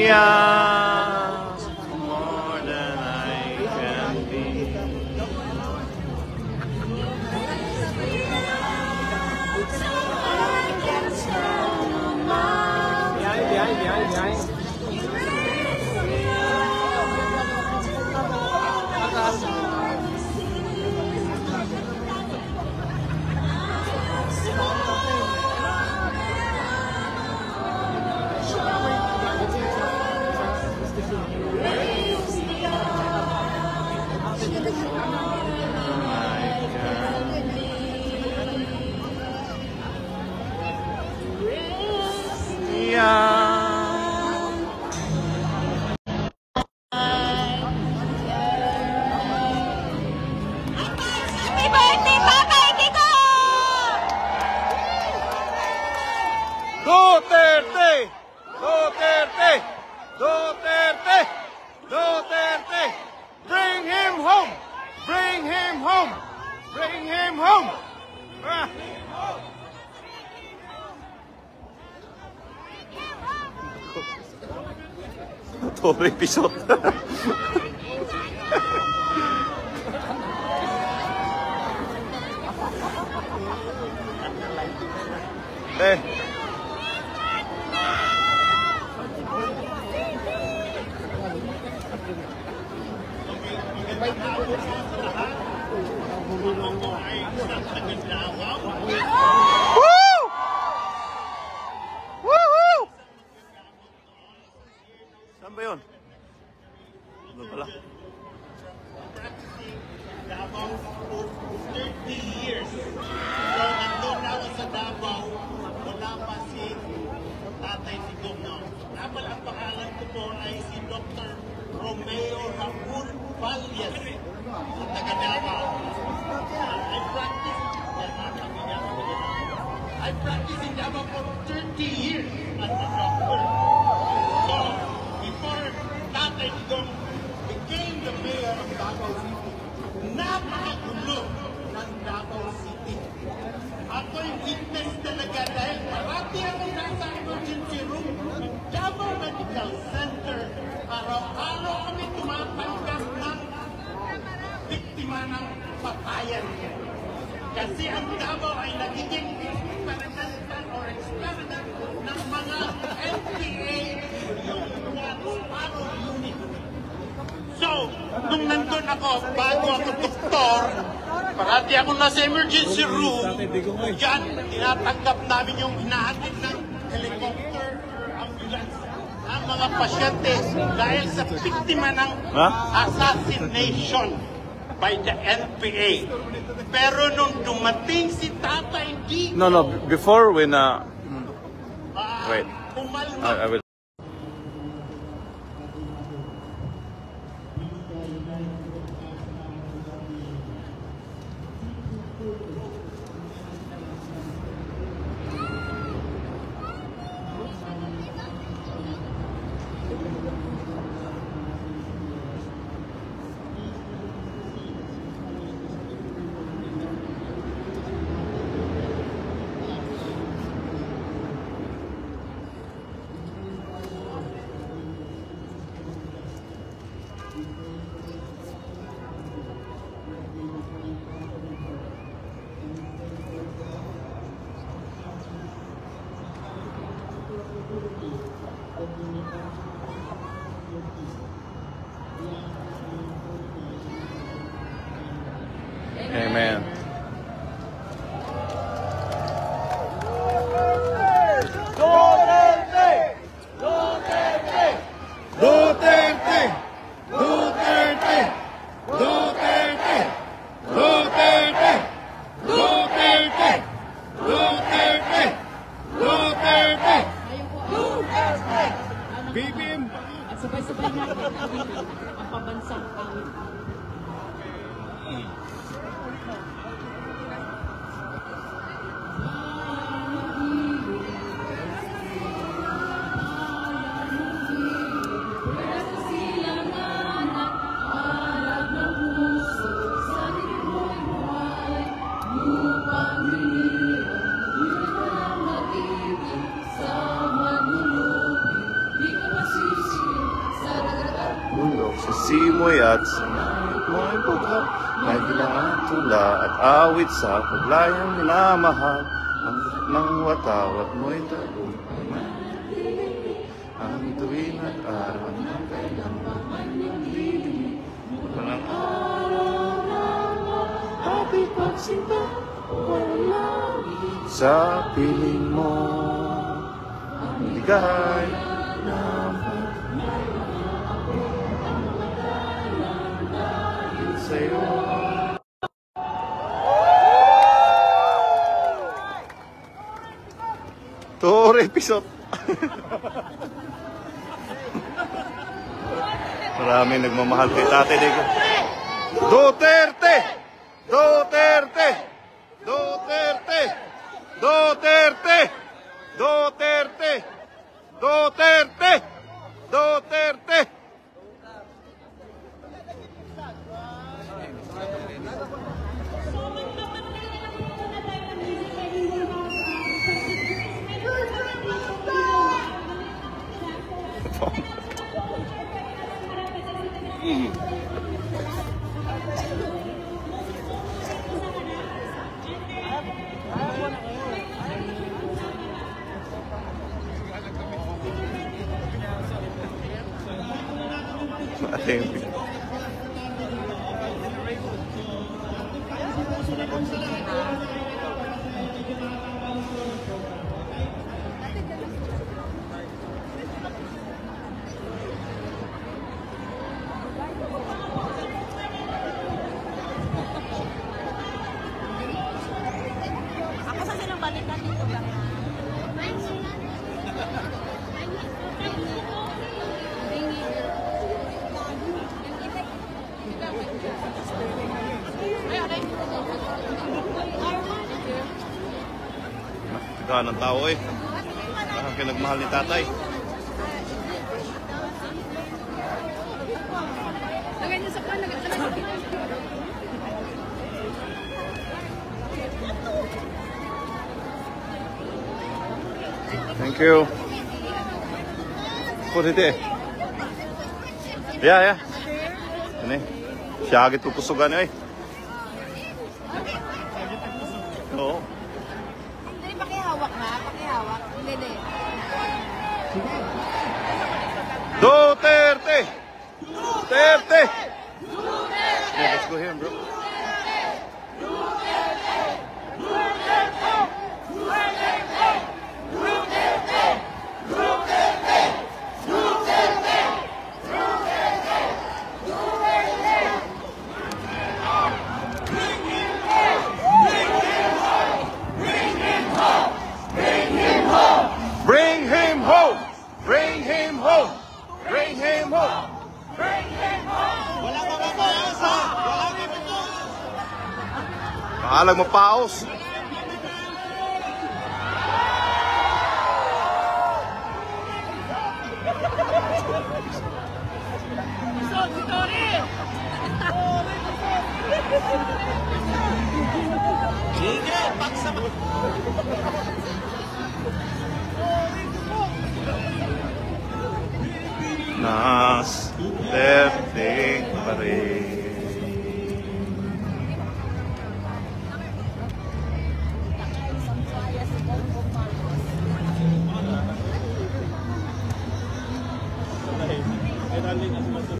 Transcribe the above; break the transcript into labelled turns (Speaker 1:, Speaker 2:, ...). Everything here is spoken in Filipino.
Speaker 1: Yeah, more than I can be.
Speaker 2: Behind.
Speaker 1: Duterte! Duterte! Duterte! Duterte! Bring him home! Bring him home! Bring him home! Ah. Doble episode. Saan ba yun? Doon pala.
Speaker 3: Davao for 30 years. So, nandun na ako sa Davao, wala pa si Tatay Digong na. Dapat ang pangalan ko po ay si Dr. Romeo Raul Valles sa taga Davao. I practiced in Davao for 30 years as a doctor. So, before Tatay Digong became the mayor of Davao City, napakagulo ng Davao City. Ako'y witness talaga dahil parati ako nasa emergency room ng Davao Medical Center. Araw-araw kami tumatanggap ng biktima ng patayan. Kasi ang Davao ay nagiging experimental or experiment ng mga NPA, yung Arrow Unit. So, nung nandun ako, bago ako doktor, parati ako nasa emergency room, dyan, tinatanggap namin yung hinahatid ng helicopter or ambulance ang mga pasyente dahil sa biktima ng assassination by the NPA. Pero nung dumating si Tatay Digong...
Speaker 1: No, before when... wait, I will... Kailangan tula at awit sa paglayang minamahal. Ang ng watawat mo'y tago. Ang tuwing at araw ng kailangan manililig. Walang happy pagsinta, wala sa piling mo. Ang ligay na sa'yo. Tour episode. Maraming nagmamahal kay Tatay Digo. Duterte! Duterte! Duterte! Duterte! Duterte! Duterte! Duterte!
Speaker 4: Ako sa silang balikan dito lang.
Speaker 1: Gano'n ng tao eh. Parang pinagmahal ni Tatay.
Speaker 4: Lagay niyo sa pan, lagay sa pan.
Speaker 1: Thank you. Put it there. Yeah. Ini. Siya agad pupusugan eh. Oo.
Speaker 4: Hindi, pakihawak na. Pakihawak. Hindi.
Speaker 1: Duterte! Duterte! Yeah, let's go here, bro. Bring him home! Bring him home! Bring him home! Bring him home!
Speaker 3: Wala ka ba paos, ha? Wala ka ba paos?
Speaker 1: Paalag mo paos!
Speaker 3: Sige, paksa mo.
Speaker 1: Nas Duterte pa rin.
Speaker 2: Ay, daling as